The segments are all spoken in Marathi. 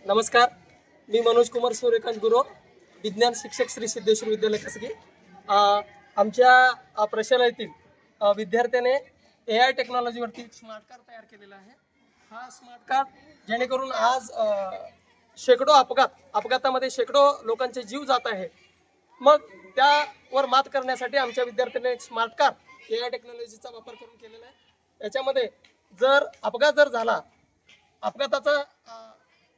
नमस्कार, मी मनोज कुमार सूर्यकांत गुरु, विज्ञान शिक्षक श्री सिद्धेश्वर विद्यालय कसगी। आमच्या प्रशालेतील विद्यार्थ्याने AI टेक्नॉलॉजीवरती एक स्मार्ट कार तयार केलेला आहे। हा स्मार्ट कार जेणेकरून आज शेकडो अपघातामध्ये शेकडो लोकांचे जीव जात आहे। मग त्यावर मात करण्यासाठी आमच्या विद्यार्थ्यांनी एक स्मार्ट कार AI टेक्नॉलॉजीचा वापर करून केलेला आहे। याच्यामध्ये जर अपघात जर झाला, अपघाताचा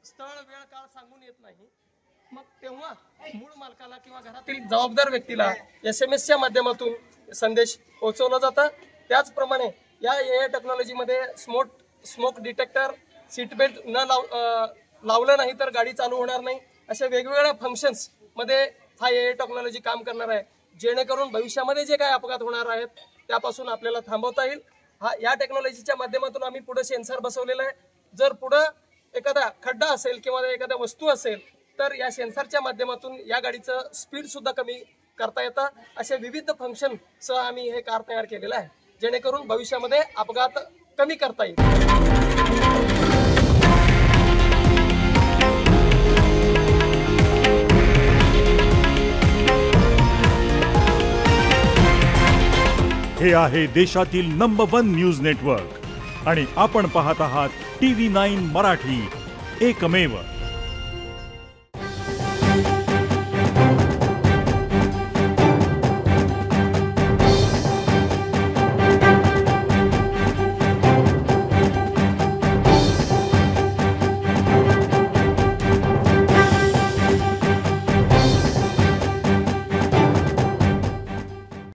स्थळ वेळ काळ सांगून येत नाही, मग तेव्हा मूळ मालकाला किंवा घरातील जबाबदार व्यक्तीला SMS माध्यमातून संदेश पोहोचवला जातो। त्याचप्रमाणे या AI टेक्नॉलॉजीमध्ये स्मोक डिटेक्टर, सीट बेल्ट न लावलं नाही तर गाडी चालू होणार नाही, अशा वेगवेगळ्या फंक्शन्स मध्ये हा AI टेक्नॉलॉजी काम करणार आहे, जेणेकरून भविष्यामध्ये जे काही अपघात होणार आहेत त्यापासून आपल्याला थांबवता येईल। या टेक्नॉलॉजीच्या माध्यमातून आम्ही पुढे सेन्सर बसवलेला आहे। जर पुढे एखादा खड्डा असेल किंवा एखाद्या वस्तू असेल तर या सेन्सरच्या माध्यमातून या गाडीचं स्पीड सुद्धा कमी करता येतं। अशा विविध फंक्शन सह आम्ही हे कार तयार केलेलं आहे, जेणेकरून भविष्यामध्ये अपघात कमी करता येईल। हे आहे देशातील नंबर 1 न्यूज नेटवर्क आणि आपण पाहत आहात TV9 मराठी, एकमेव।